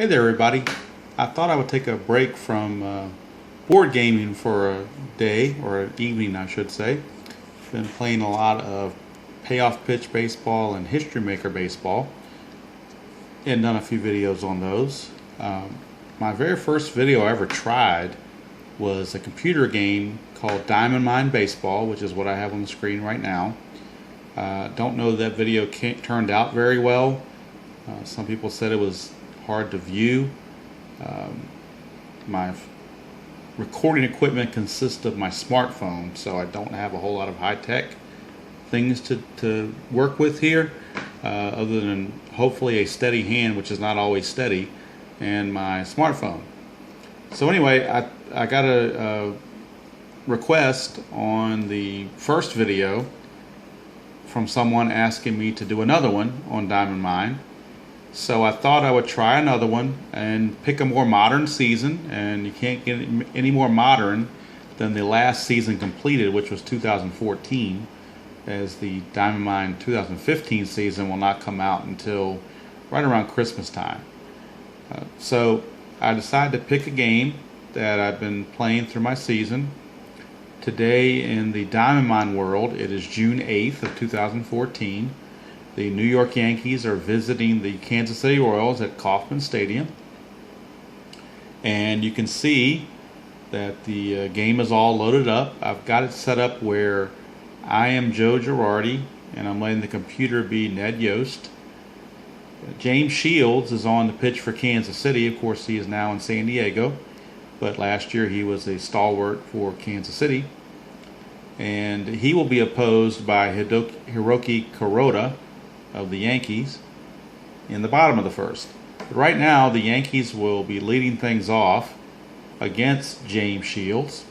Hey there, everybody. I thought I would take a break from board gaming for a day, or an evening, I should say. Been playing a lot of payoff pitch baseball and history maker baseball, and done a few videos on those. My very first video I ever tried was a computer game called Diamond Mine Baseball, which is what I have on the screen right now. Don't know that video turned out very well. Some people said it was hard to view. My recording equipment consists of my smartphone, so I don't have a whole lot of high-tech things to work with here, other than hopefully a steady hand, which is not always steady, and my smartphone. So anyway, I got a request on the first video from someone asking me to do another one on Diamond Mine. So I thought I would try another one and pick a more modern season, and you can't get any more modern than the last season completed, which was 2014, as the Diamond Mine 2015 season will not come out until right around Christmas time. So I decided to pick a game that I've been playing through my season. Today in the Diamond Mine world, it is June 8th of 2014. The New York Yankees are visiting the Kansas City Royals at Kauffman Stadium. And you can see that the game is all loaded up. I've got it set up where I am Joe Girardi, and I'm letting the computer be Ned Yost. James Shields is on the pitch for Kansas City. Of course, he is now in San Diego, but last year he was a stalwart for Kansas City. And he will be opposed by Hiroki Kuroda of the Yankees in the bottom of the first. But right now, the Yankees will be leading things off against James Shields.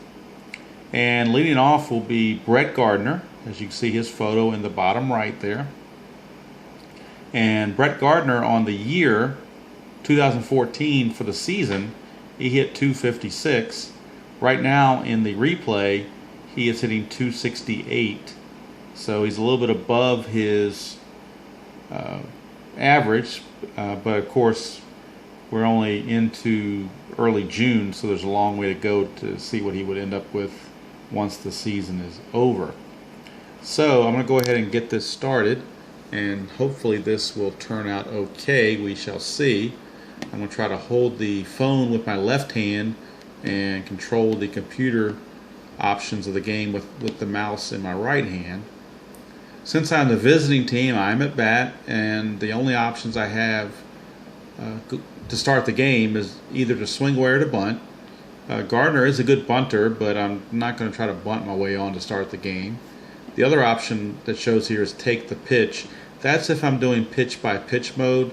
And leading off will be Brett Gardner, as you can see his photo in the bottom right there. And Brett Gardner on the year 2014 for the season, he hit 256. Right now in the replay, he is hitting 268. So he's a little bit above his average, but of course we're only into early June, so there's a long way to go to see what he would end up with once the season is over. So I'm going to go ahead and get this started, and hopefully this will turn out okay. We shall see. I'm going to try to hold the phone with my left hand and control the computer options of the game with the mouse in my right hand. Since I'm the visiting team, I'm at bat, and the only options I have to start the game is either to swing away or to bunt. Gardner is a good bunter, but I'm not going to try to bunt my way on to start the game. The other option that shows here is take the pitch. That's if I'm doing pitch by pitch mode,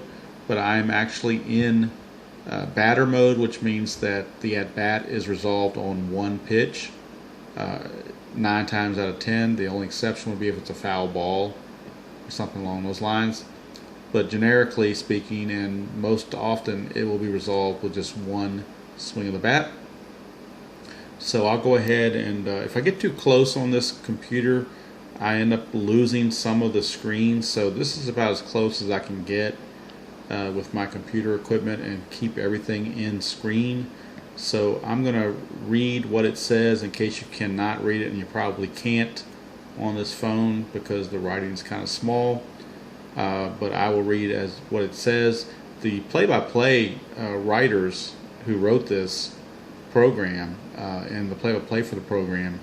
but I'm actually in batter mode, which means that the at bat is resolved on one pitch. 9 times out of 10. The only exception would be if it's a foul ball or something along those lines. But generically speaking, and most often, it will be resolved with just one swing of the bat. So I'll go ahead and if I get too close on this computer, I end up losing some of the screen. So this is about as close as I can get with my computer equipment and keep everything in screen. So I'm going to read what it says in case you cannot read it, and you probably can't on this phone because the writing is kind of small. But I will read as what it says. The play-by-play writers who wrote this program and the play-by-play for the program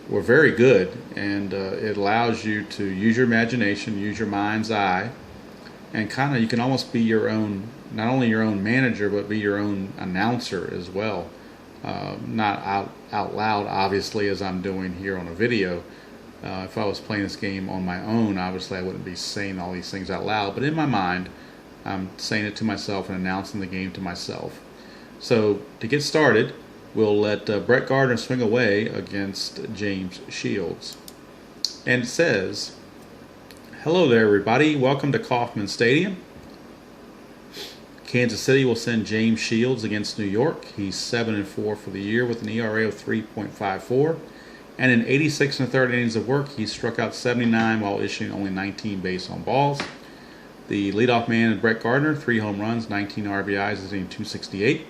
were very good, and it allows you to use your imagination, use your mind's eye, and kind of you can almost be your own, not only your own manager, but be your own announcer as well. Not out loud, obviously, as I'm doing here on a video. If I was playing this game on my own, obviously I wouldn't be saying all these things out loud, but in my mind, I'm saying it to myself and announcing the game to myself. So to get started, we'll let Brett Gardner swing away against James Shields. And it says, "Hello there, everybody. Welcome to Kauffman Stadium. Kansas City will send James Shields against New York. He's 7-4 for the year with an ERA of 3.54. And in 86 1/3 innings of work, he struck out 79 while issuing only 19 base on balls. The leadoff man is Brett Gardner, 3 home runs, 19 RBIs, is hitting .268.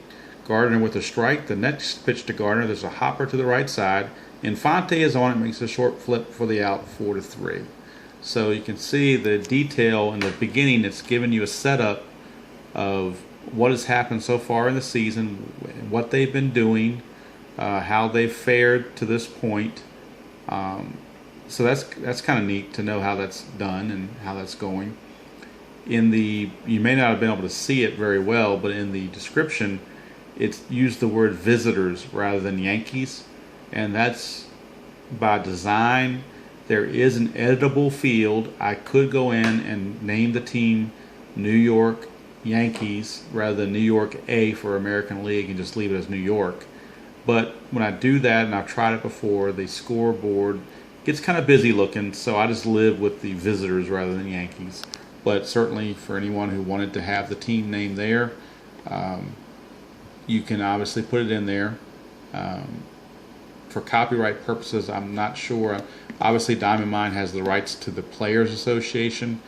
Gardner with a strike. The next pitch to Gardner, there's a hopper to the right side. Infante is on it, makes a short flip for the out, 4-3. So you can see the detail in the beginning. It's giving you a setup of what has happened so far in the season, what they've been doing, how they've fared to this point. So that's kind of neat to know how that's done and how that's going. You may not have been able to see it very well, but in the description, it's used the word visitors rather than Yankees, and that's by design. There is an editable field. I could go in and name the team New York Yankees rather than New York A for American League and just leave it as New York. But when I do that, and I've tried it before, the scoreboard gets kind of busy looking, so I just live with the visitors rather than Yankees. But certainly for anyone who wanted to have the team name there, you can obviously put it in there. For copyright purposes, I'm not sure. Obviously, Diamond Mine has the rights to the Players Association.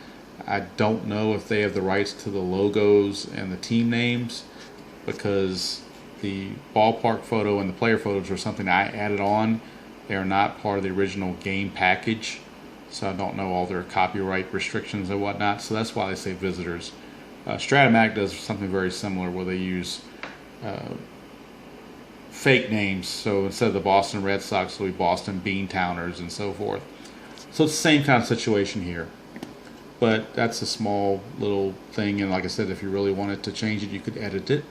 I don't know if they have the rights to the logos and the team names, because the ballpark photo and the player photos are something I added on. They are not part of the original game package, so I don't know all their copyright restrictions and whatnot. So that's why they say visitors. Stratomatic does something very similar where they use fake names. So instead of the Boston Red Sox, it'll be Boston Beantowners and so forth. So it's the same kind of situation here. But that's a small little thing, and like I said, if you really wanted to change it, you could edit it.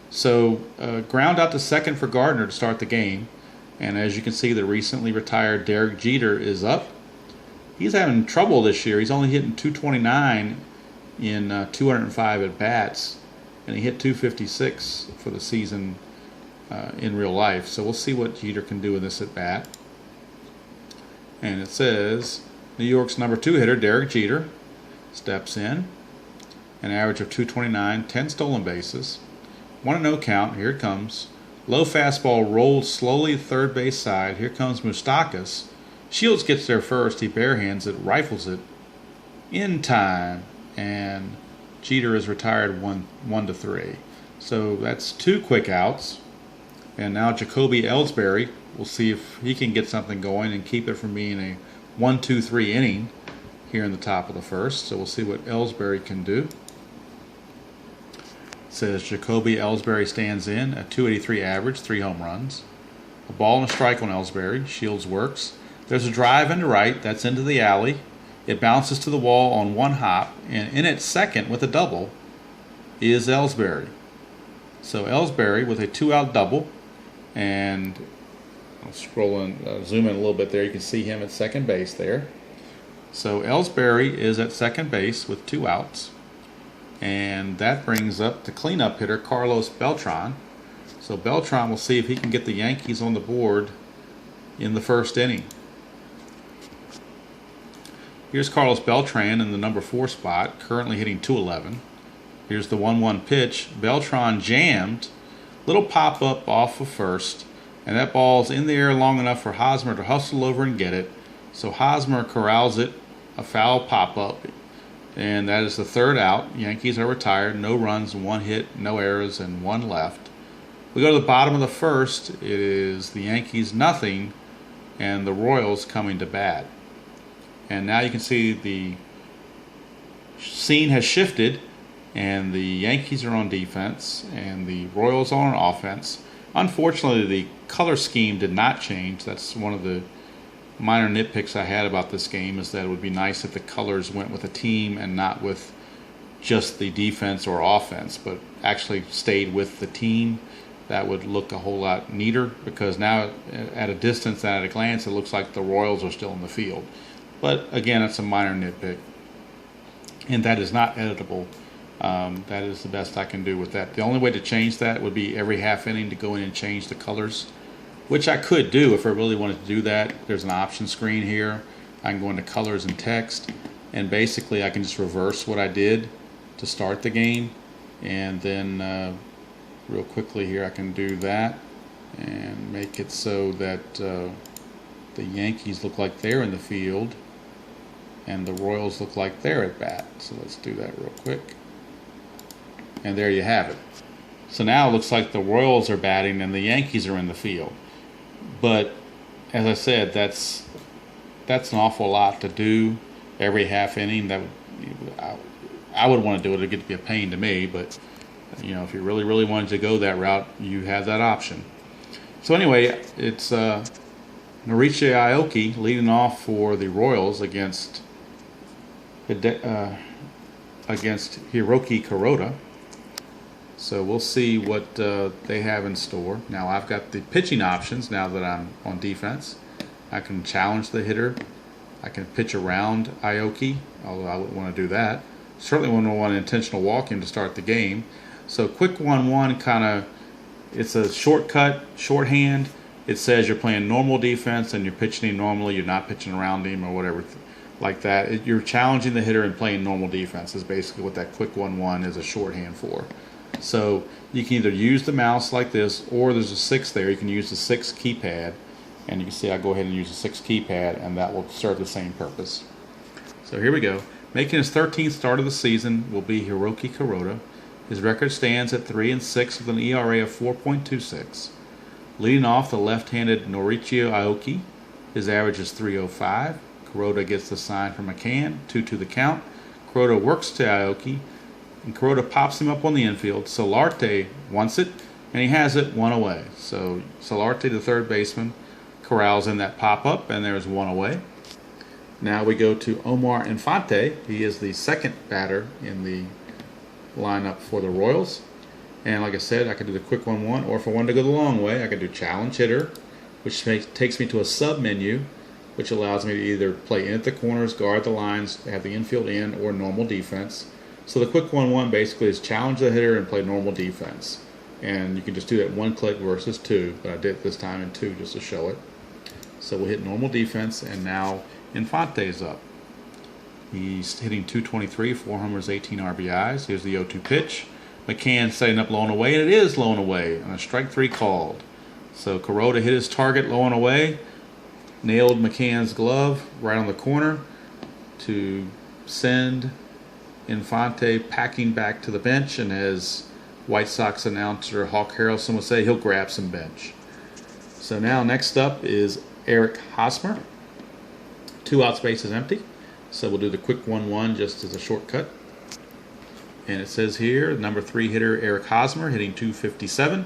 So ground out to second for Gardner to start the game. And as you can see, the recently retired Derek Jeter is up. He's having trouble this year. He's only hitting .229 in 205 at-bats, and he hit .256 for the season in real life. So we'll see what Jeter can do in this at-bat. And it says New York's number 2 hitter, Derek Jeter, steps in. An average of .229, 10 stolen bases. 1-0 count. Here it comes. Low fastball rolled slowly to third base side. Here comes Moustakas. Shields gets there first. He barehands it, rifles it in time, and Jeter is retired 1-3. So that's 2 quick outs. And now Jacoby Ellsbury, we'll see if he can get something going and keep it from being a 1-2-3 inning here in the top of the first. So we'll see what Ellsbury can do. It says Jacoby Ellsbury stands in at .283 average, 3 home runs. A ball and a strike on Ellsbury. Shields works. There's a drive into right. That's into the alley. It bounces to the wall on 1 hop, and in at second with a double is Ellsbury. So Ellsbury with a 2-out double, and I'll scroll and zoom in a little bit there. You can see him at second base there. So Ellsbury is at second base with 2 outs, and that brings up the cleanup hitter Carlos Beltran. So Beltran will see if he can get the Yankees on the board in the first inning. Here's Carlos Beltran in the number 4 spot, currently hitting .211. Here's the 1-1 pitch. Beltran jammed. Little pop-up off of first, and that ball's in the air long enough for Hosmer to hustle over and get it. So Hosmer corrals it, a foul pop-up, and that is the 3rd out. Yankees are retired. No runs, 1 hit, no errors, and 1 left. We go to the bottom of the first. It is the Yankees nothing, and the Royals coming to bat. And now you can see the scene has shifted, and the Yankees are on defense, and the Royals are on offense. Unfortunately, the color scheme did not change. That's one of the minor nitpicks I had about this game, is that it would be nice if the colors went with a team and not with just the defense or offense, but actually stayed with the team. That would look a whole lot neater, because now at a distance and at a glance, it looks like the Royals are still in the field. But again, it's a minor nitpick, and that is not editable. That is the best I can do with that. The only way to change that would be every half inning to go in and change the colors, which I could do if I really wanted to do that. There's an option screen here. I can go into colors and text, and basically I can just reverse what I did to start the game, and then real quickly here I can do that and make it so that the Yankees look like they're in the field, and the Royals look like they're at bat. So let's do that real quick. And there you have it. So now it looks like the Royals are batting and the Yankees are in the field. But as I said, that's an awful lot to do every half inning. I would want to do it. It'd get to be a pain to me, but you know, if you really wanted to go that route, you have that option. So anyway, it's Norichi Aoki leading off for the Royals against Hiroki Kuroda. So we'll see what they have in store. Now I've got the pitching options now that I'm on defense. I can challenge the hitter. I can pitch around Aoki, although I wouldn't want to do that. Certainly wouldn't want to intentional walk him to start the game. So quick 1-1 kind of, it's a shortcut, shorthand. It says you're playing normal defense and you're pitching him normally. You're not pitching around him or whatever like that. You're challenging the hitter and playing normal defense is basically what that quick 1-1 is a shorthand for. So you can either use the mouse like this, or there's a 6 there. You can use the 6 keypad, and you can see I go ahead and use the 6 keypad, and that will serve the same purpose. So here we go. Making his 13th start of the season will be Hiroki Kuroda. His record stands at 3-6 with an ERA of 4.26. Leading off, the left-handed Norichi Aoki. His average is 3.05. Kuroda gets the sign from McCann, 2-2 the count. Kuroda works to Aoki, and Kuroda pops him up on the infield. Solarte wants it, and he has it 1 away. So Solarte, the third baseman, corrals in that pop-up, and there's 1 away. Now we go to Omar Infante. He is the second batter in the lineup for the Royals. And like I said, I could do the quick 1-1, or if I wanted to go the long way, I could do challenge hitter, which takes me to a sub menu, which allows me to either play in at the corners, guard the lines, have the infield in, or normal defense. So the quick 1-1 basically is challenge the hitter and play normal defense. And you can just do that 1 click versus 2, but I did it this time in 2 just to show it. So we'll hit normal defense, and now Infante's up. He's hitting .223, 4 homers, 18 RBIs. Here's the 0-2 pitch. McCann setting up low and away, and it is low and away, and a strike 3 called. So Kuroda hit his target low and away, nailed McCann's glove right on the corner to send Infante packing back to the bench, and as White Sox announcer Hawk Harrelson would say, he'll grab some bench. So now next up is Eric Hosmer. 2 outs, base is empty. So we'll do the quick 1-1 just as a shortcut. And it says here, number 3 hitter Eric Hosmer hitting .257.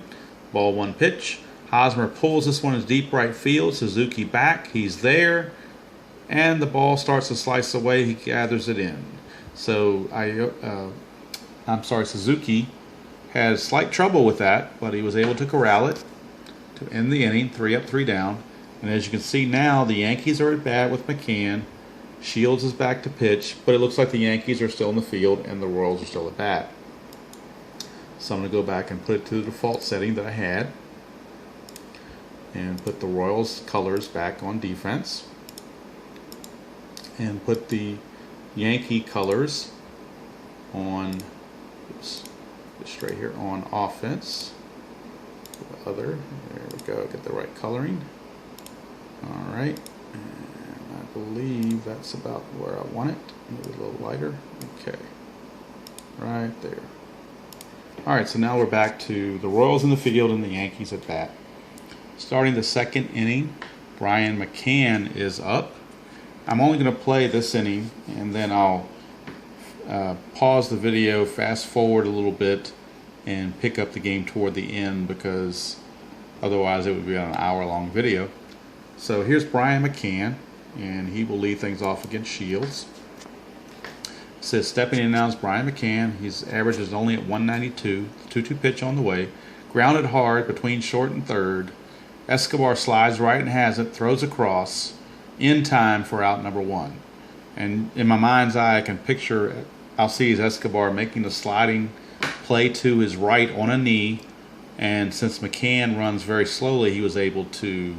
Ball 1 pitch. Hosmer pulls this one in deep right field. Suzuki back. He's there. And the ball starts to slice away. He gathers it in. So Suzuki has slight trouble with that, but he was able to corral it to end the inning, 3 up, 3 down. And as you can see now, the Yankees are at bat with McCann. Shields is back to pitch, but it looks like the Yankees are still in the field and the Royals are still at bat. So I'm going to go back and put it to the default setting that I had, and put the Royals colors back on defense, and put the Yankee colors on, oops, just right here on offense. There we go, get the right coloring. All right, and I believe that's about where I want it. Maybe a little lighter. Okay, right there. All right, so now we're back to the Royals in the field and the Yankees at bat. Starting the second inning, Brian McCann is up. I'm only going to play this inning, and then I'll pause the video, fast forward a little bit, and pick up the game toward the end, because otherwise it would be an hour-long video. So here's Brian McCann, and he will lead things off against Shields. It says stepping in now is Brian McCann. His average is only at 192. 2-2 pitch on the way. Grounded hard between short and third. Escobar slides right and has it, throws across in time for out number 1. And in my mind's eye, I can picture Alcides Escobar making the sliding play to his right on a knee, and since McCann runs very slowly, he was able to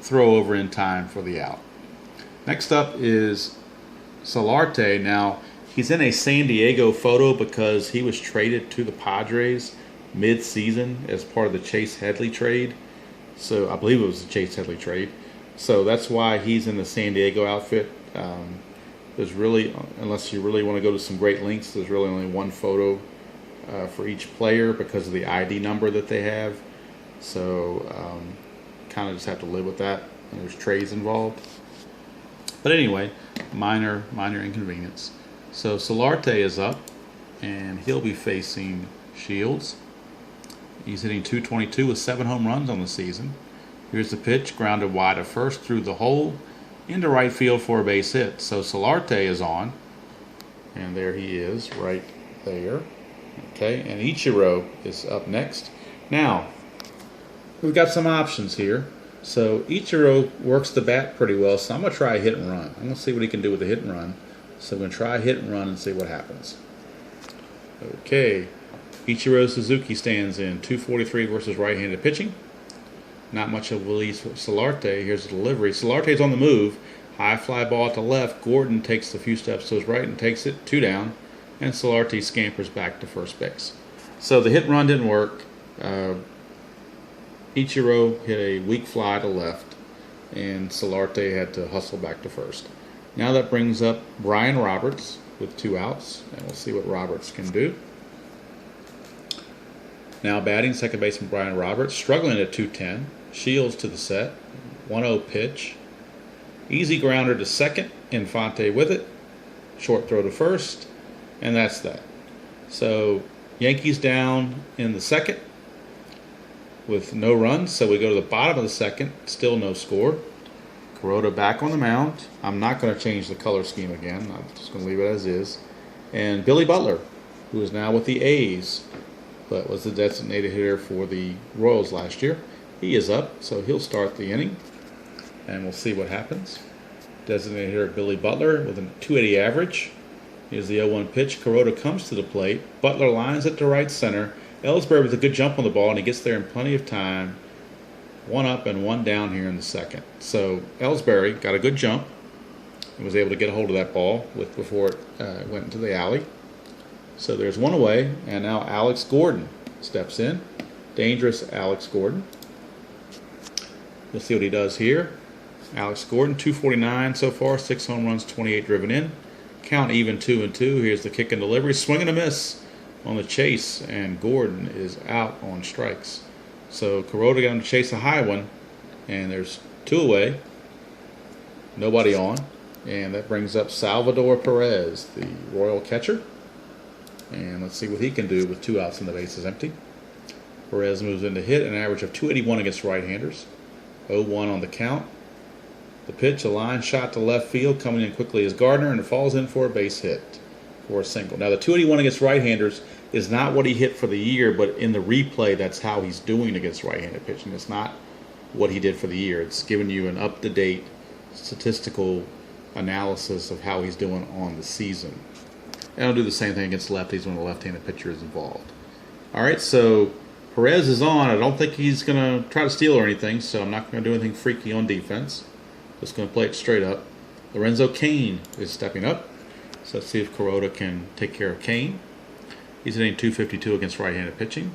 throw over in time for the out. Next up is Solarte. Now, he's in a San Diego photo because he was traded to the Padres mid-season as part of the Chase Headley trade. So I believe it was the Chase Headley trade. So that's why he's in the San Diego outfit. There's really, unless you really want to go to some great lengths, there's really only one photo for each player because of the ID number that they have. So kind of just have to live with that. And there's trays involved. But anyway, minor inconvenience. So Solarte is up, and he'll be facing Shields. He's hitting .222 with 7 home runs on the season. Here's the pitch, grounded wide of first through the hole into right field for a base hit. So Solarte is on, and there he is right there. Okay, and Ichiro is up next. Now, we've got some options here. So Ichiro works the bat pretty well, so I'm going to try a hit and run. I'm going to see what he can do with a hit and run. So I'm going to try a hit and run and see what happens. Okay, Ichiro Suzuki stands in. .243 versus right-handed pitching. Not much of a release for Solarte. Here's the delivery. Solarte's on the move. High fly ball at the left. Gordon takes a few steps to his right and takes it 2 down. And Solarte scampers back to first base. So the hit and run didn't work. Ichiro hit a weak fly to left, and Solarte had to hustle back to first. Now that brings up Brian Roberts with 2 outs, and we'll see what Roberts can do. Now batting, second baseman Brian Roberts, struggling at .210. Shields to the set, 1-0 pitch. Easy grounder to second, Infante with it. Short throw to first, and that's that. So Yankees down in the second with no runs, so we go to the bottom of the second, still no score. Kuroda back on the mound. I'm not going to change the color scheme again. I'm just going to leave it as is. And Billy Butler, who is now with the A's, but was the designated hitter for the Royals last year. He is up, so he'll start the inning, and we'll see what happens. Designated hitter Billy Butler with a .280 average. Here's the 0-1 pitch. Kuroda comes to the plate. Butler lines it to right center. Ellsbury with a good jump on the ball, and he gets there in plenty of time. 1 up and 1 down here in the second. So Ellsbury got a good jump and was able to get a hold of that ball before it went into the alley. So there's 1 away, and now Alex Gordon steps in. Dangerous Alex Gordon. We'll see what he does here. Alex Gordon, .249 so far, 6 home runs, 28 driven in. Count even 2-2. Here's the kick and delivery. Swing and a miss on the chase, and Gordon is out on strikes. So Kuroda got him to chase a high one, and there's 2 away. Nobody on. And that brings up Salvador Perez, the Royal catcher. And let's see what he can do with 2 outs and the bases empty. Perez moves in to hit an average of .281 against right-handers. 0-1 on the count. The pitch, a line shot to left field, coming in quickly is Gardner, and it falls in for a base hit for a single. Now the .281 against right-handers is not what he hit for the year, but in the replay, that's how he's doing against right-handed pitching. It's not what he did for the year. It's giving you an up-to-date statistical analysis of how he's doing on the season. And I'll do the same thing against lefties when the left-handed pitcher is involved. All right, so Perez is on. I don't think he's going to try to steal or anything, so I'm not going to do anything freaky on defense. Just going to play it straight up. Lorenzo Cain is stepping up. So let's see if Kuroda can take care of Cain. He's hitting .252 against right-handed pitching.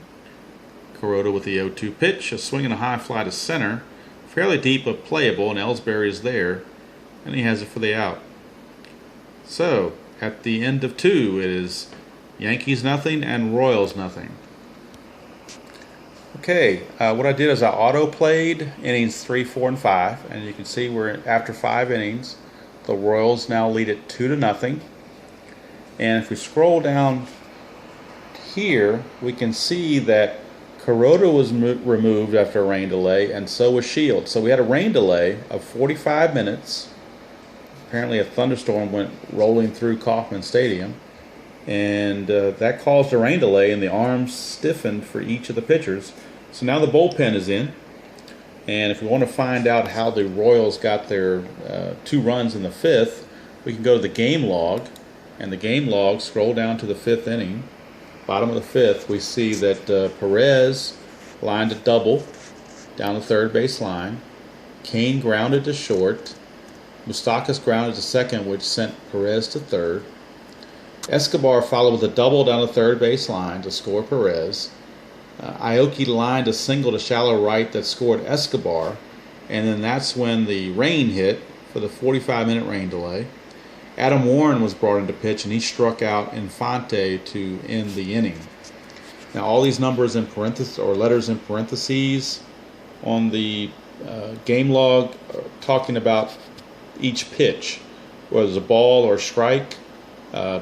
Kuroda with the 0-2 pitch. A swing and a high fly to center. Fairly deep but playable, and Ellsbury is there. And he has it for the out. So, at the end of 2, it is Yankees nothing and Royals nothing. Okay, what I did is I auto-played innings 3, 4, and 5. And you can see we're after 5 innings. The Royals now lead it 2-0. And if we scroll down here, we can see that Kuroda was removed after a rain delay, and so was Shields. So we had a rain delay of 45 minutes. Apparently a thunderstorm went rolling through Kauffman Stadium, and that caused a rain delay, and the arms stiffened for each of the pitchers. So now the bullpen is in, and if we want to find out how the Royals got their 2 runs in the 5th, we can go to the game log, and the game log, scroll down to the 5th inning. Bottom of the 5th, we see that Perez lined a double down the third base line. Cain grounded to short. Moustakas grounded to second, which sent Perez to third. Escobar followed with a double down the third base line to score Perez. Aoki lined a single to shallow right that scored Escobar. And then that's when the rain hit for the 45-minute rain delay. Adam Warren was brought into pitch, and he struck out Infante to end the inning. Now, all these numbers in parentheses, or letters in parentheses, on the game log are talking about each pitch, whether it's a ball or strike.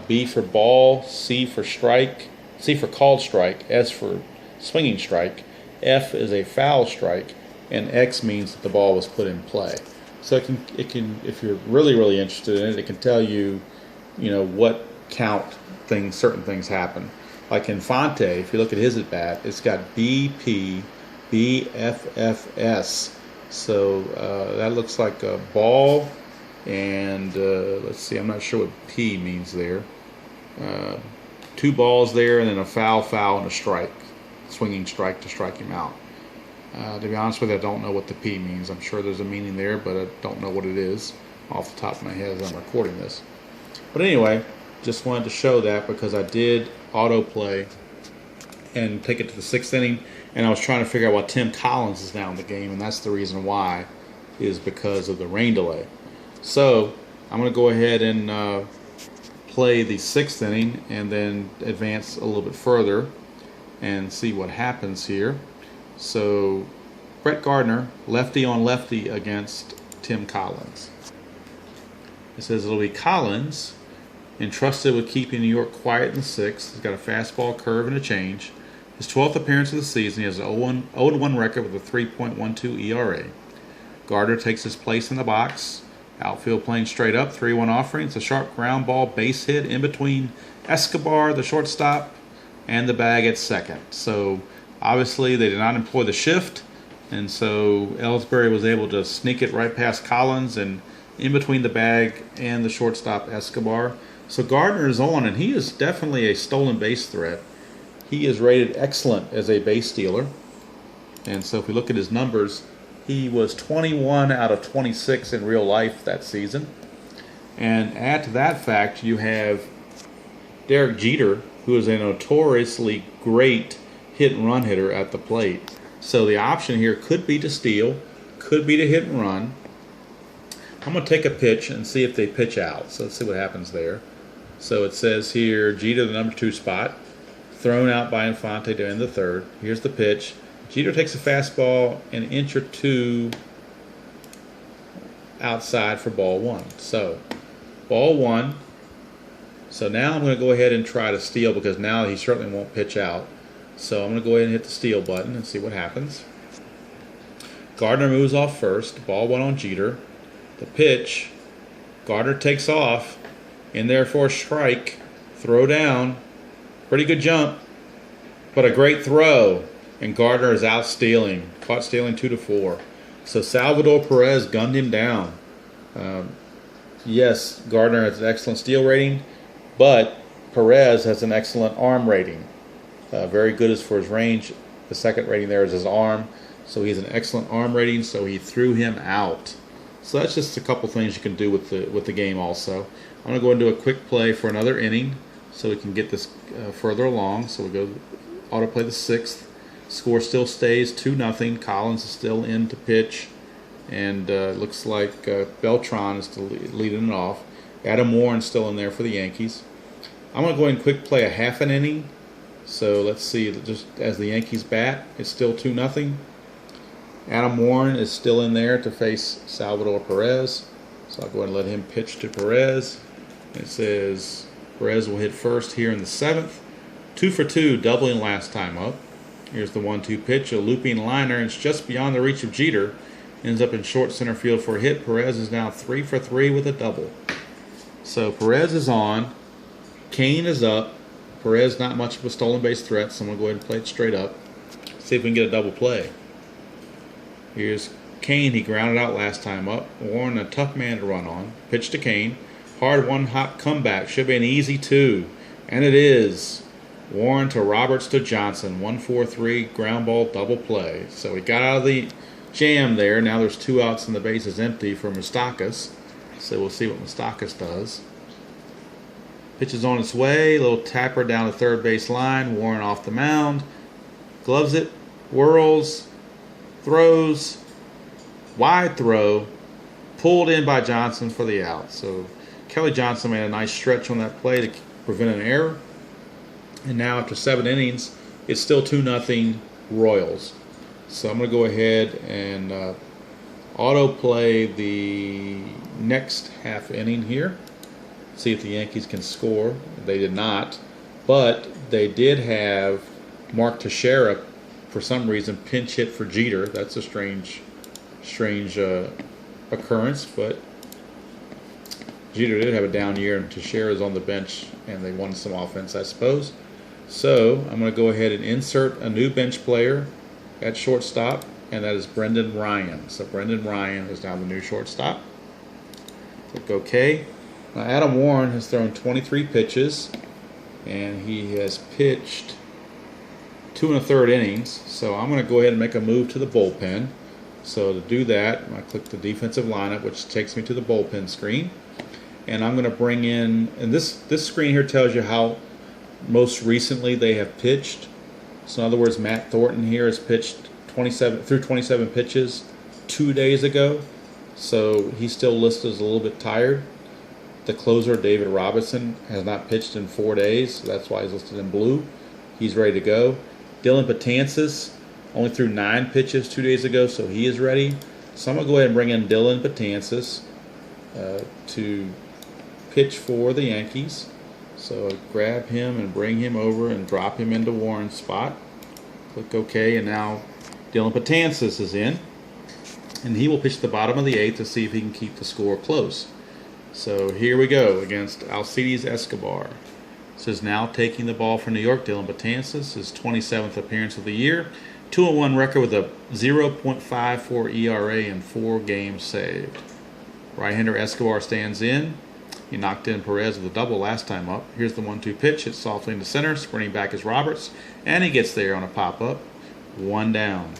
B for ball, C for strike, C for called strike, S for swinging strike, F is a foul strike, and X means that the ball was put in play. So it can if you're really interested in it, it can tell you, what count certain things happen. Like Infante, if you look at his at bat, it's got BP, BFFS. So that looks like a ball, and let's see, I'm not sure what P means there. 2 balls there, and then a foul, and a strike, swinging strike to strike him out. To be honest with you, I don't know what the P means. I'm sure there's a meaning there, but I don't know what it is off the top of my head as I'm recording this. But anyway, just wanted to show that because I did autoplay and take it to the 6th inning, and I was trying to figure out why Tim Collins is now in the game, and that's the reason why, is because of the rain delay. So I'm going to go ahead and play the 6th inning and then advance a little bit further and see what happens here. So Brett Gardner, lefty on lefty against Tim Collins. It says it'll be Collins, entrusted with keeping New York quiet in the 6th. He's got a fastball, curve, and a change. His 12th appearance of the season. He has an 0-1 record with a 3.12 ERA. Gardner takes his place in the box. Outfield playing straight up, 3-1 offering. It's a sharp ground ball base hit in between Escobar, the shortstop, and the bag at second. So obviously they did not employ the shift, and so Ellsbury was able to sneak it right past Collins and in between the bag and the shortstop Escobar. So Gardner is on, and he is definitely a stolen base threat. He is rated excellent as a base stealer. And so if we look at his numbers, he was 21 out of 26 in real life that season. And add to that fact, you have Derek Jeter, who is a notoriously great hit and run hitter at the plate. So the option here could be to steal, could be to hit and run. I'm going to take a pitch and see if they pitch out. So let's see what happens there. So it says here, Jeter, the number 2 spot, thrown out by Infante to end the 3rd. Here's the pitch. Jeter takes a fastball an inch or 2 outside for ball 1. So ball 1. So now I'm going to go ahead and try to steal because now he certainly won't pitch out. So I'm going to go ahead and hit the steal button and see what happens. Gardner moves off first. Ball 1 on Jeter. The pitch. Gardner takes off. In there for a strike. Throw down. Pretty good jump. But a great throw. And Gardner is out stealing. Caught stealing 2-4. So Salvador Perez gunned him down. Yes, Gardner has an excellent steal rating, but Perez has an excellent arm rating. Very good as for his range. The second rating there is his arm. So he has an excellent arm rating, so he threw him out. So that's just a couple things you can do with the game also. I'm going to go into a quick play for another inning so we can get this further along. So we go autoplay the 6th. Score still stays 2-0. Collins is still in to pitch. And it looks like Beltran is still leading it off. Adam Warren's still in there for the Yankees. I'm going to go ahead and quick play a half an inning. So let's see, just as the Yankees bat, it's still 2-0. Adam Warren is still in there to face Salvador Perez. So I'll go ahead and let him pitch to Perez. It says Perez will hit first here in the 7th. 2 for 2, doubling last time up. Here's the 1-2 pitch, a looping liner. It's just beyond the reach of Jeter. Ends up in short center field for a hit. Perez is now 3 for 3 with a double. So Perez is on. Kane is up. Perez not much of a stolen base threat, so I'm going to go ahead and play it straight up. See if we can get a double play. Here's Kane. He grounded out last time up. Warren, a tough man to run on. Pitch to Kane. Hard one-hop comeback. Should be an easy 2. And it is. Warren to Roberts to Johnson. 1-4-3 ground ball double play. So he got out of the jam there. Now there's 2 outs and the base is empty for Moustakas. So we'll see what Moustakas does. Pitch is on its way. Little tapper down the third base line. Warren off the mound. Gloves it. Whirls. Throws. Wide throw. pulled in by Johnson for the out. So Kelly Johnson made a nice stretch on that play to prevent an error. And now after 7 innings, it's still 2-0 Royals. So I'm going to go ahead and autoplay the next half inning here. See if the Yankees can score. They did not, but they did have Mark Teixeira for some reason pinch hit for Jeter. That's a strange occurrence, but Jeter did have a down year, and Teixeira is on the bench, and they wanted some offense, I suppose. So I'm going to go ahead and insert a new bench player at shortstop, and that is Brendan Ryan. So Brendan Ryan is now the new shortstop. Click OK. Now Adam Warren has thrown 23 pitches, and he has pitched 2 1/3 innings. So I'm going to go ahead and make a move to the bullpen. So to do that, I click the defensive lineup, which takes me to the bullpen screen. And I'm going to bring in, and this screen here tells you how most recently they have pitched. So in other words, Matt Thornton here has pitched 27 pitches 2 days ago. So he's still listed as a little bit tired. The closer, David Robinson, has not pitched in 4 days. So that's why he's listed in blue. He's ready to go. Dylan Betances only threw 9 pitches 2 days ago, so he is ready. So I'm going to go ahead and bring in Dylan Betances to pitch for the Yankees. So grab him and bring him over and drop him into Warren's spot. Click OK, and now Dylan Betances is in. And he will pitch the bottom of the 8th to see if he can keep the score close. So here we go against Alcides Escobar. This is now taking the ball for New York. Dylan Betances, his 27th appearance of the year. 2-1 record with a 0.54 ERA and 4 games saved. Right-hander Escobar stands in. He knocked in Perez with a double last time up. Here's the 1-2 pitch. It's softly into center. Sprinting back is Roberts. And he gets there on a pop-up. 1 down.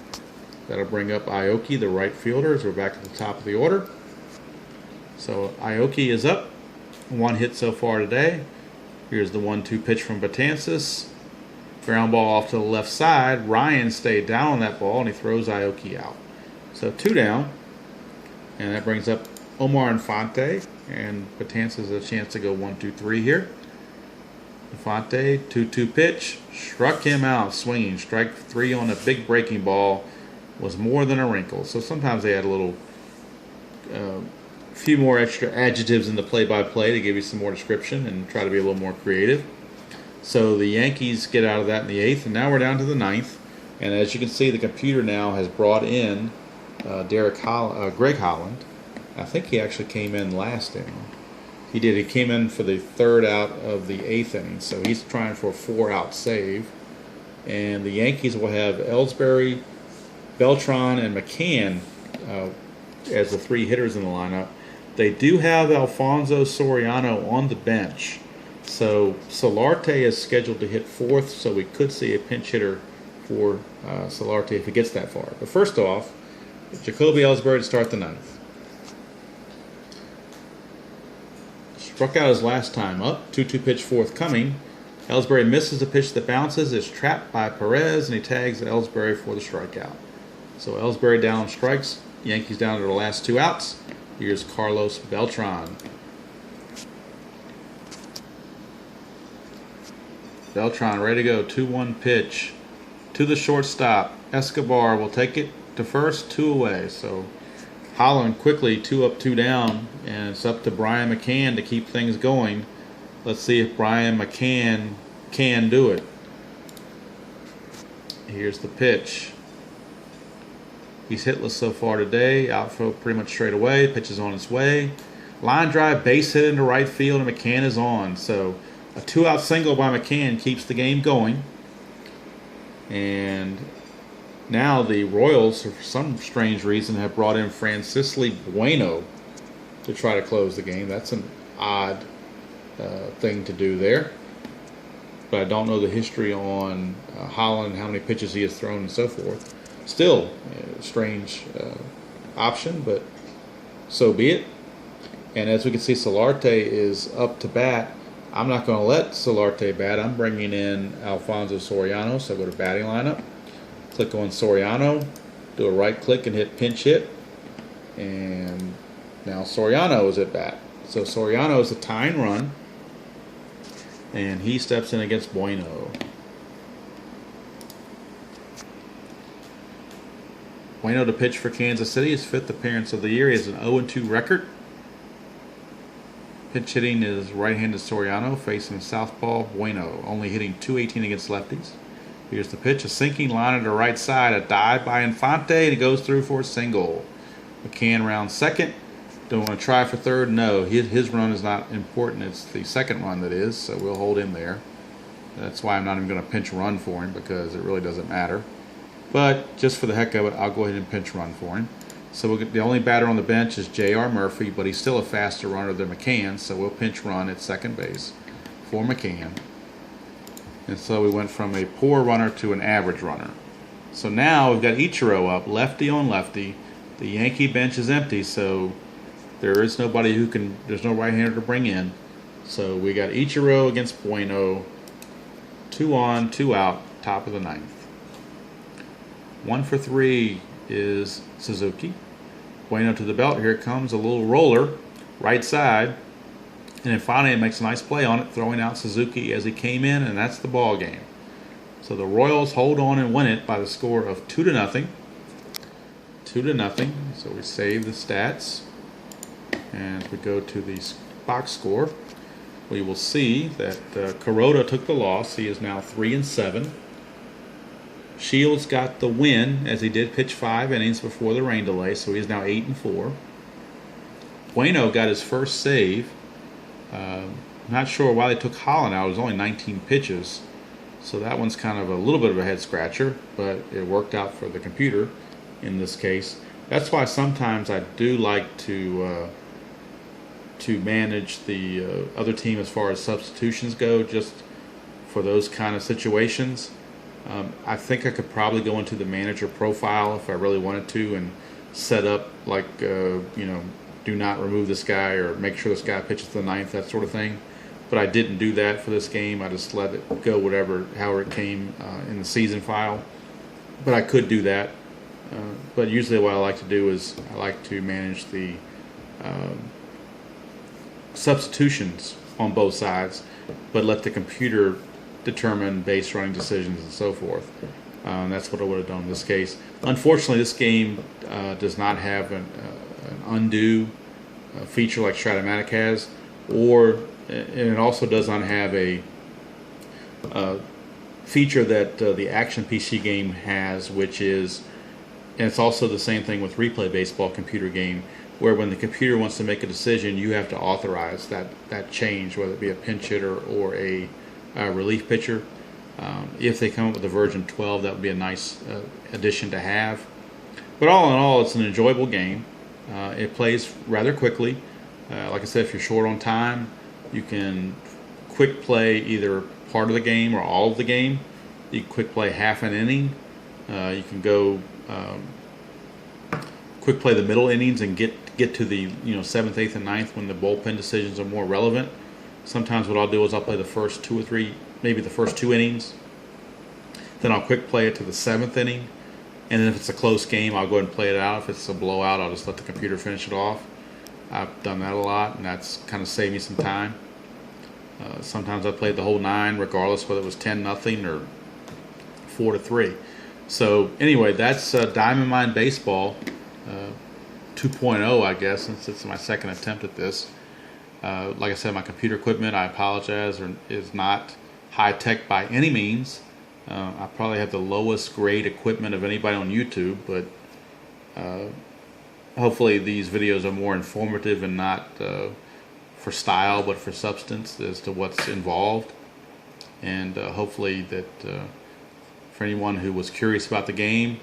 That'll bring up Aoki, the right fielder, as we're back at the top of the order. So Aoki is up. 1 hit so far today. Here's the 1-2 pitch from Betances. Ground ball off to the left side. Ryan stayed down on that ball, and he throws Aoki out. So 2 down. And that brings up Omar Infante. And Betances has a chance to go 1-2-3 here. Infante, 2-2 pitch. Struck him out swinging. Strike 3 on a big breaking ball was more than a wrinkle. So sometimes they add a little, few more extra adjectives in the play-by-play to give you some more description and try to be a little more creative. So the Yankees get out of that in the 8th, and now we're down to the 9th. And as you can see, the computer now has brought in Greg Holland. I think he actually came in last inning. He did. He came in for the 3rd out of the 8th inning, so he's trying for a 4-out save. And the Yankees will have Ellsbury, Beltran, and McCann as the 3 hitters in the lineup. They do have Alfonso Soriano on the bench. So Solarte is scheduled to hit 4th, so we could see a pinch hitter for Solarte if he gets that far. But first off, Jacoby Ellsbury to start the 9th. Struck out his last time up. 2-2 pitch forthcoming. Ellsbury misses the pitch that bounces, is trapped by Perez, and he tags Ellsbury for the strikeout. So Ellsbury down strikes. Yankees down to the last 2 outs. Here's Carlos Beltran. Beltran ready to go. 2-1 pitch to the shortstop. Escobar will take it to first, 2 away. So Holland quickly 2 up, 2 down, and it's up to Brian McCann to keep things going. Let's see if Brian McCann can do it. Here's the pitch. He's hitless so far today. Outfield pretty much straight away. Pitch is on its way. Line drive, base hit into right field, and McCann is on. So a 2-out single by McCann keeps the game going. And now the Royals, for some strange reason, have brought in Francisco Bueno to try to close the game. That's an odd thing to do there. But I don't know the history on Holland, how many pitches he has thrown and so forth. Still a strange option, but so be it. And as we can see, Solarte is up to bat. I'm not going to let Solarte bat. I'm bringing in Alfonso Soriano. So I go to batting lineup. Click on Soriano. Do a right click and hit pinch hit. And Now Soriano is at bat. So Soriano is a tying run, and he steps in against Bueno. Bueno to pitch for Kansas City, his 5th appearance of the year. He has an 0-2 record. Pitch hitting is right-handed Soriano facing southpaw Bueno, only hitting .218 against lefties. Here's the pitch, a sinking line to the right side, a dive by Infante, and he goes through for a single. McCann rounds second. Don't want to try for third? No, his run is not important. It's the second run that is, so we'll hold him there. That's why I'm not even going to pinch run for him, because it really doesn't matter. But just for the heck of it, I'll go ahead and pinch run for him. So we'll get, the only batter on the bench is J.R. Murphy, but he's still a faster runner than McCann, so we'll pinch run at second base for McCann. And so we went from a poor runner to an average runner. So now we've got Ichiro up, lefty on lefty. The Yankee bench is empty, so there is nobody who can, there's no right-hander to bring in. So we got Ichiro against Bueno, 2 on, 2 out, top of the 9th. 1 for 3 is Suzuki. Bueno to the belt. Here it comes, a little roller, right side. And then finally it makes a nice play on it, throwing out Suzuki as he came in, and that's the ball game. So the Royals hold on and win it by the score of 2-0. 2-0. So we save the stats. And if we go to the box score, we will see that Kuroda took the loss. He is now 3-7. Shields got the win, as he did pitch 5 innings before the rain delay, so he is now 8-4. Bueno got his first save. Not sure why they took Holland out. It was only 19 pitches, so that one's kind of a little bit of a head scratcher, but it worked out for the computer in this case. That's why sometimes I do like to manage the other team as far as substitutions go, just for those kind of situations. I think I could probably go into the manager profile if I really wanted to and set up like, you know, do not remove this guy or make sure this guy pitches to the 9th, that sort of thing. But I didn't do that for this game. I just let it go however it came in the season file. But I could do that. But usually what I like to do is I like to manage the substitutions on both sides, but let the computer determine base running decisions and so forth. That's what I would have done in this case. Unfortunately, this game does not have an undo feature like Stratomatic has, and it also does not have a feature that the Action PC game has, which is, and it's also the same thing with Replay Baseball computer game, where when the computer wants to make a decision, you have to authorize that change, whether it be a pinch hitter or a relief pitcher. If they come up with a version 12, that would be a nice addition to have. But all in all, it's an enjoyable game. It plays rather quickly. Like I said, if you're short on time, you can quick play either part of the game or all of the game. You can quick play half an inning. You can go quick play the middle innings and get to the 7th, 8th, and 9th when the bullpen decisions are more relevant. Sometimes what I'll do is I'll play the first 2 or 3, maybe the first 2 innings. Then I'll quick play it to the 7th inning. And then if it's a close game, I'll go ahead and play it out. If it's a blowout, I'll just let the computer finish it off. I've done that a lot, and that's kind of saved me some time. Sometimes I played the whole 9, regardless whether it was 10-0 or 4-3. So anyway, that's Diamond Mine Baseball 2.0, I guess, since it's my second attempt at this. Like I said, my computer equipment, I apologize, is not high-tech by any means. I probably have the lowest grade equipment of anybody on YouTube, but hopefully these videos are more informative and not for style, but for substance as to what's involved. And hopefully that for anyone who was curious about the game,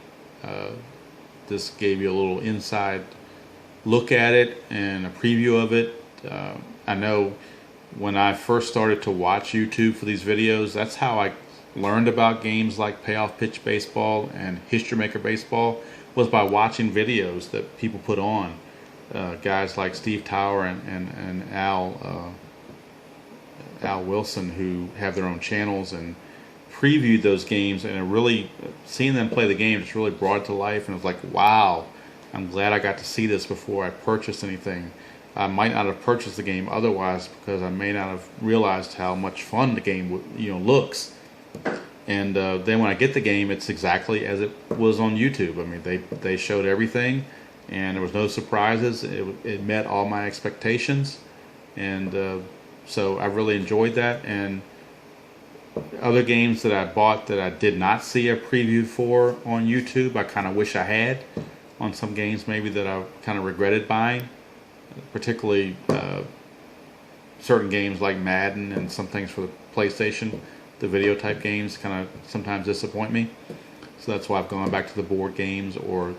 this gave you a little inside look at it and a preview of it. I know when I first started to watch YouTube for these videos, that's how I learned about games like Payoff Pitch Baseball and History Maker Baseball, was by watching videos that people put on. Guys like Steve Tower and Al Wilson, who have their own channels and previewed those games, and it really, seeing them play the game, just really brought it to life, and it was like, wow, I'm glad I got to see this before I purchased anything. I might not have purchased the game otherwise because I may not have realized how much fun the game looks. And then when I get the game, it's exactly as it was on YouTube. I mean, they showed everything, and there was no surprises. It met all my expectations, and so I really enjoyed that. And other games that I bought that I did not see a preview for on YouTube, I kind of wish I had. On some games maybe that I kind of regretted buying, particularly certain games like Madden and some things for the PlayStation. The video type games kind of sometimes disappoint me, so that's why I've gone back to the board games or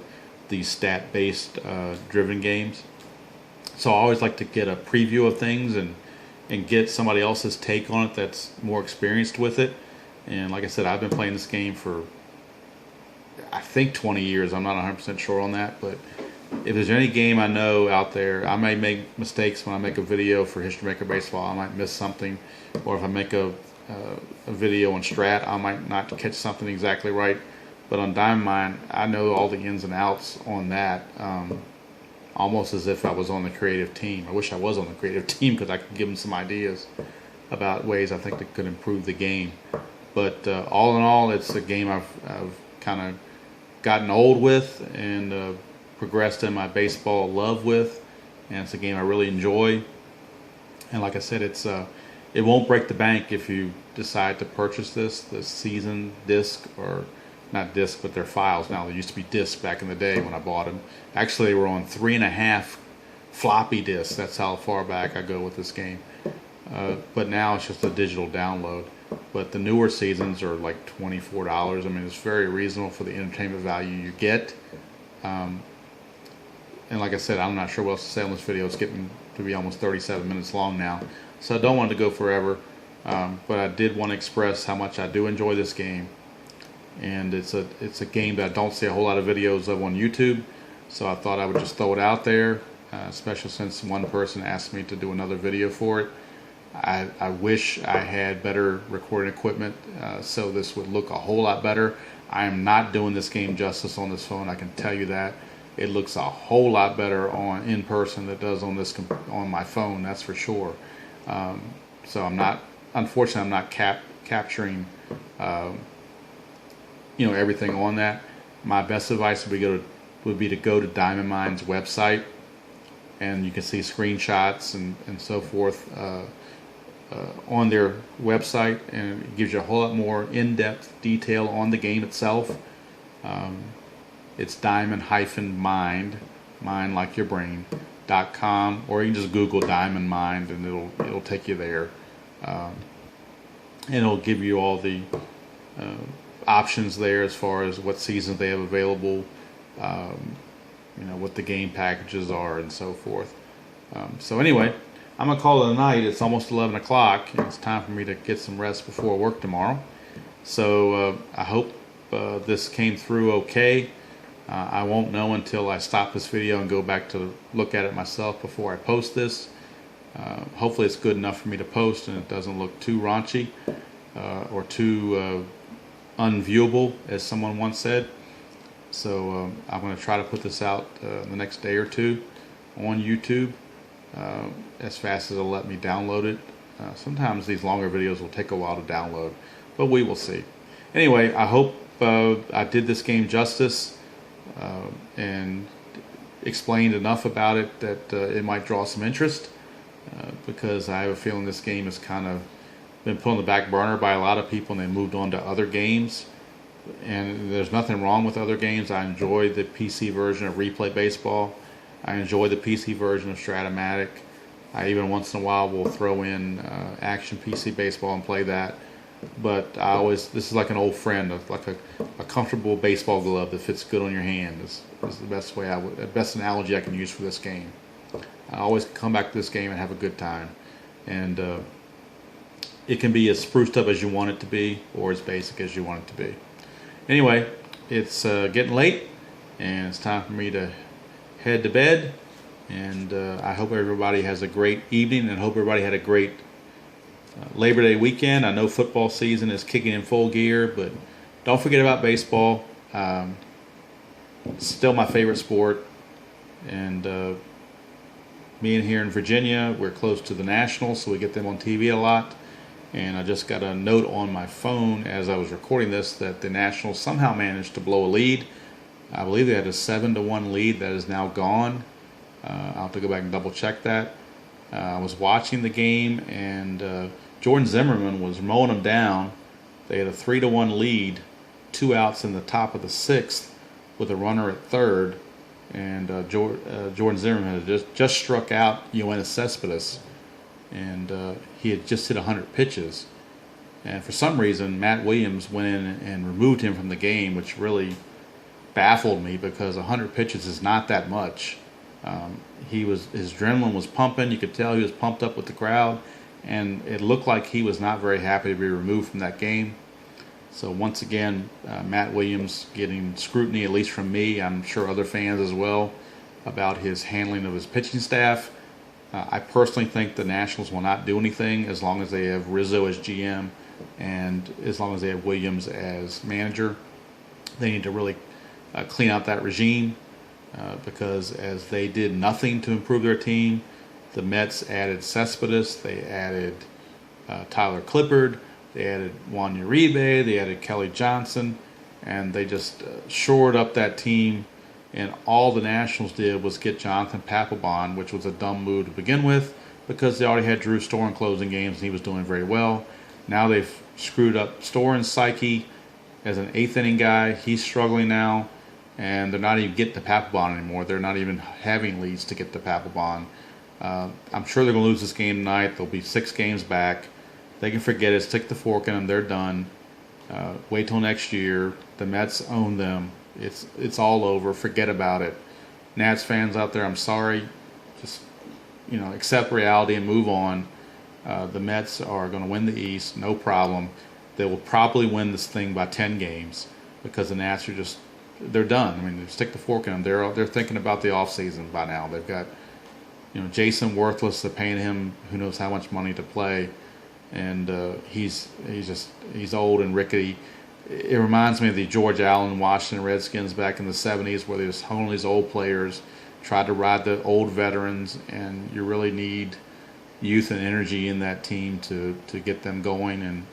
the stat-based driven games. So I always like to get a preview of things and get somebody else's take on it that's more experienced with it. And like I said, I've been playing this game for I think 20 years. I'm not 100% sure on that, but if there's any game I know out there, I may make mistakes when I make a video for History Maker Baseball. I might miss something, or if I make a video on Strat, I might not catch something exactly right. But on Diamond Mine, I know all the ins and outs on that, almost as if I was on the creative team. I wish I was on the creative team because I could give them some ideas about ways I think that could improve the game. But all in all, it's a game I've kind of gotten old with and progressed in my baseball love with, and it's a game I really enjoy. And like I said, it won't break the bank if you decide to purchase the season disc, or not disc, but they're files now. They used to be discs back in the day when I bought them. Actually, they were on 3.5 floppy disks. That's how far back I go with this game. But now it's just a digital download. But the newer seasons are like $24. I mean, it's very reasonable for the entertainment value you get. And like I said, I'm not sure what else to say on this video. It's getting to be almost 37 minutes long now, so I don't want it to go forever. But I did want to express how much I do enjoy this game, and it's a game that I don't see a whole lot of videos of on YouTube. So I thought I would just throw it out there, especially since one person asked me to do another video for it. I wish I had better recording equipment, so this would look a whole lot better. I am not doing this game justice on this phone, I can tell you that. It looks a whole lot better in person than it does on my phone, that's for sure. So unfortunately, I'm not capturing everything on that. My best advice would be to go to Diamond Mine's website, and you can see screenshots and so forth on their website, and it gives you a whole lot more in-depth detail on the game itself. It's diamond-mind, mind like your brain, .com, or you can just Google Diamond Mind and it'll take you there, and it'll give you all the options there as far as what seasons they have available, what the game packages are and so forth. So anyway, I'm gonna call it a night. It's almost 11 o'clock, and it's time for me to get some rest before work tomorrow. So I hope this came through okay. I won't know until I stop this video and go back to look at it myself before I post this. Hopefully it's good enough for me to post and it doesn't look too raunchy or too unviewable, as someone once said. So I'm going to try to put this out the next day or two on YouTube as fast as it'll let me download it. Sometimes these longer videos will take a while to download, but we will see. Anyway, I hope I did this game justice and explained enough about it that it might draw some interest, because I have a feeling this game has kind of been put on the back burner by a lot of people and they moved on to other games. And there's nothing wrong with other games. I enjoy the PC version of Replay Baseball. I enjoy the PC version of Stratomatic. I even once in a while will throw in Action PC Baseball and play that. But this is like an old friend, like a comfortable baseball glove that fits good on your hand. Is the best analogy I can use for this game. I always come back to this game and have a good time, and it can be as spruced up as you want it to be, or as basic as you want it to be. Anyway, it's getting late, and it's time for me to head to bed. And I hope everybody has a great evening, and hope everybody had a great Labor Day weekend. I know football season is kicking in full gear, but don't forget about baseball. It's still my favorite sport. And being here in Virginia, we're close to the Nationals, so we get them on TV a lot. And I just got a note on my phone as I was recording this that the Nationals somehow managed to blow a lead. I believe they had a 7-1 lead that is now gone. I'll have to go back and double check that. I was watching the game, and Jordan Zimmerman was mowing them down. They had a 3-1 lead, 2 outs in the top of the 6th with a runner at third. And Jordan Zimmerman had just struck out Yoenis Cespedes, and he had just hit 100 pitches. And for some reason, Matt Williams went in and removed him from the game, which really baffled me because 100 pitches is not that much. His adrenaline was pumping. You could tell he was pumped up with the crowd, and it looked like he was not very happy to be removed from that game. So once again, Matt Williams getting scrutiny, at least from me, I'm sure other fans as well, about his handling of his pitching staff. I personally think the Nationals will not do anything as long as they have Rizzo as GM and as long as they have Williams as manager. They need to really clean out that regime because as they did nothing to improve their team, the Mets added Cespedes, they added Tyler Clippard, they added Juan Uribe, they added Kelly Johnson, and they just shored up that team. And all the Nationals did was get Jonathan Papelbon, which was a dumb move to begin with because they already had Drew Storen closing games and he was doing very well. Now they've screwed up Storen's psyche as an 8th inning guy. He's struggling now, and they're not even getting to Papelbon anymore. They're not even having leads to get to Papelbon. I'm sure they're going to lose this game tonight. They'll be 6 games back. They can forget it. Stick the fork in them. They're done. Wait till next year. The Mets own them. It's all over. Forget about it. Nats fans out there, I'm sorry. Just accept reality and move on. The Mets are going to win the East, no problem. They will probably win this thing by 10 games because the Nats are they're done. I mean, they stick the fork in them. They're thinking about the offseason by now. They've got Jason Worthless. They're paying him who knows how much money to play. And he's old and rickety. It reminds me of the George Allen Washington Redskins back in the 70s where they just hung these old players, tried to ride the old veterans, and you really need youth and energy in that team to get them going. And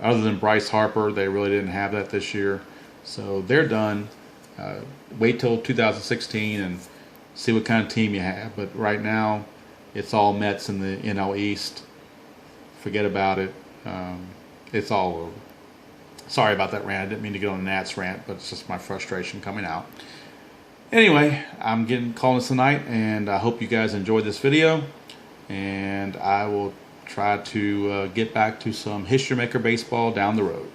other than Bryce Harper, they really didn't have that this year. So they're done. Wait till 2016 and see what kind of team you have. But right now, it's all Mets in the NL East. Forget about it. It's all over. Sorry about that rant. I didn't mean to get on a Nats rant, but it's just my frustration coming out. Anyway, I'm calling this tonight, and I hope you guys enjoyed this video. And I will try to get back to some History Maker baseball down the road.